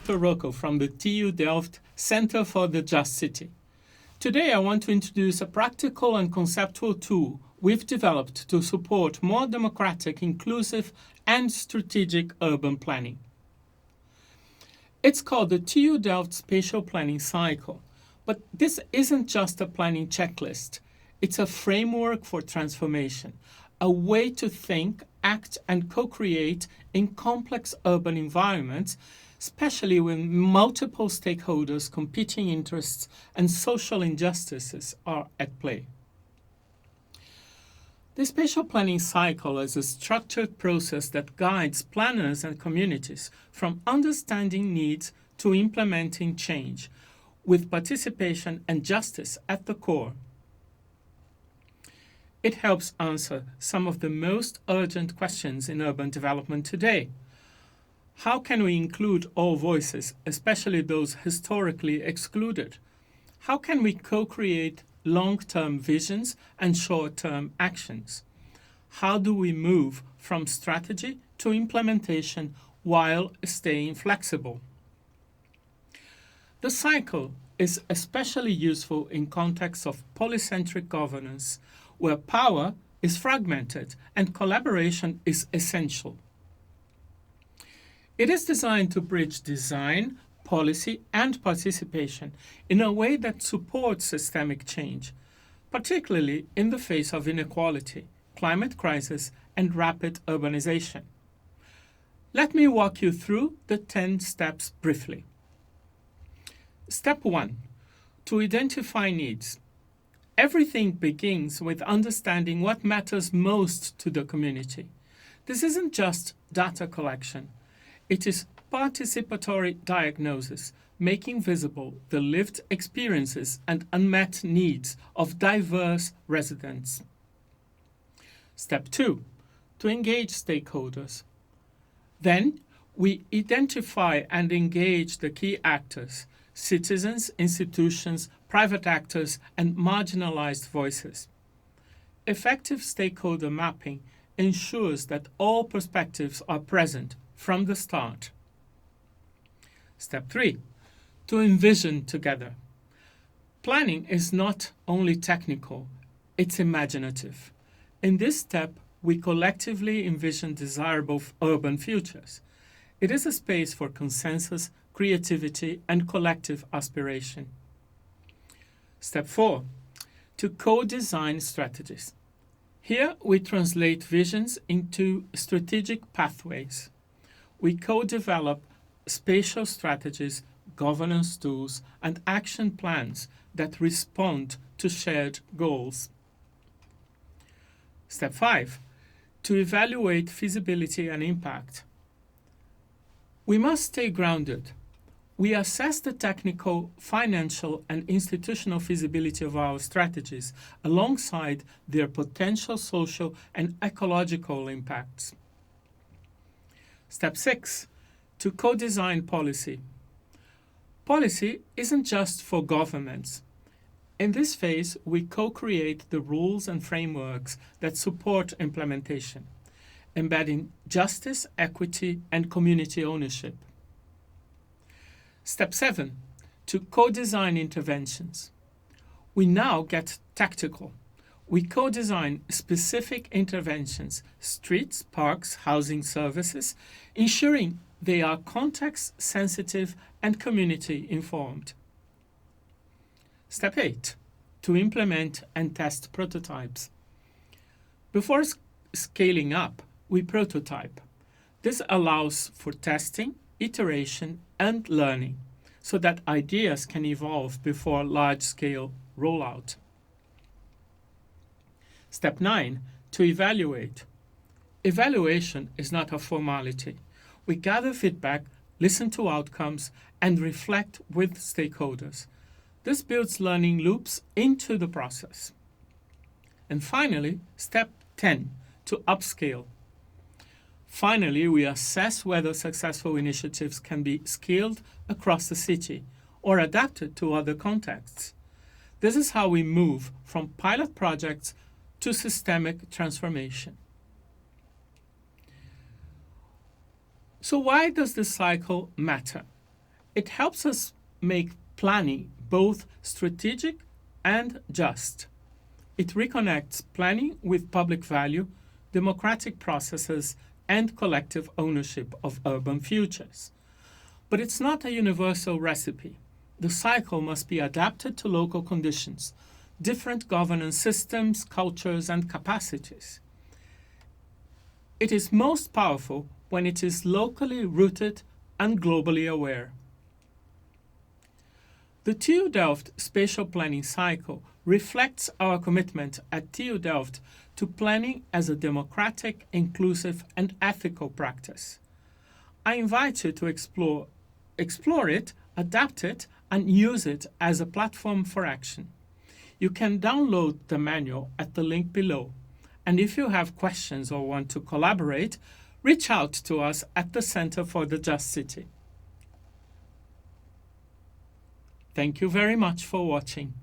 Dr. Rocco from the TU Delft Center for the Just City. Today I want to introduce a practical and conceptual tool we've developed to support more democratic, inclusive, and strategic urban planning. It's called the TU Delft Spatial Planning Cycle, but this isn't just a planning checklist. It's a framework for transformation, a way to think, act, and co-create in complex urban environments, especially when multiple stakeholders, competing interests, and social injustices are at play. The spatial planning cycle is a structured process that guides planners and communities from understanding needs to implementing change, with participation and justice at the core. It helps answer some of the most urgent questions in urban development today. How can we include all voices, especially those historically excluded? How can we co-create long-term visions and short-term actions? How do we move from strategy to implementation while staying flexible? The cycle is especially useful in contexts of polycentric governance, where power is fragmented and collaboration is essential. It is designed to bridge design, policy, and participation in a way that supports systemic change, particularly in the face of inequality, climate crisis, and rapid urbanization. Let me walk you through the 10 steps briefly. Step 1. To identify needs. Everything begins with understanding what matters most to the community. This isn't just data collection. It is participatory diagnosis, making visible the lived experiences and unmet needs of diverse residents. Step 2. To engage stakeholders. Then, we identify and engage the key actors, citizens, institutions, private actors, and marginalized voices. Effective stakeholder mapping ensures that all perspectives are present from the start. Step 3. To envision together. Planning is not only technical, it's imaginative. In this step, we collectively envision desirable urban futures. It is a space for consensus, creativity, and collective aspiration. Step 4. To co-design strategies. Here we translate visions into strategic pathways. We co-develop spatial strategies, governance tools, and action plans that respond to shared goals. Step 5. To evaluate feasibility and impact. We must stay grounded. We assess the technical, financial, and institutional feasibility of our strategies alongside their potential social and ecological impacts. Step 6. To co-design policy. Policy isn't just for governments. In this phase, we co-create the rules and frameworks that support implementation, embedding justice, equity, and community ownership. Step 7. To co-design interventions. We now get tactical. We co-design specific interventions, streets, parks, housing services, ensuring they are context-sensitive and community-informed. Step 8. To implement and test prototypes. Before scaling up, we prototype. This allows for testing, iteration, and learning, so that ideas can evolve before large-scale rollout. Step 9. To evaluate. Evaluation is not a formality. We gather feedback, listen to outcomes, and reflect with stakeholders. This builds learning loops into the process. And finally, step 10. To upscale. Finally, we assess whether successful initiatives can be scaled across the city or adapted to other contexts. This is how we move from pilot projects to systemic transformation. So why does this cycle matter? It helps us make planning both strategic and just. It reconnects planning with public value, democratic processes, and collective ownership of urban futures. But it's not a universal recipe. The cycle must be adapted to local conditions, different governance systems, cultures, and capacities. It is most powerful when it is locally rooted and globally aware. The TU Delft spatial planning cycle reflects our commitment at TU Delft to planning as a democratic, inclusive, and ethical practice. I invite you to explore it, adapt it, and use it as a platform for action. You can download the manual at the link below. And if you have questions or want to collaborate, reach out to us at the Center for the Just City. Thank you very much for watching.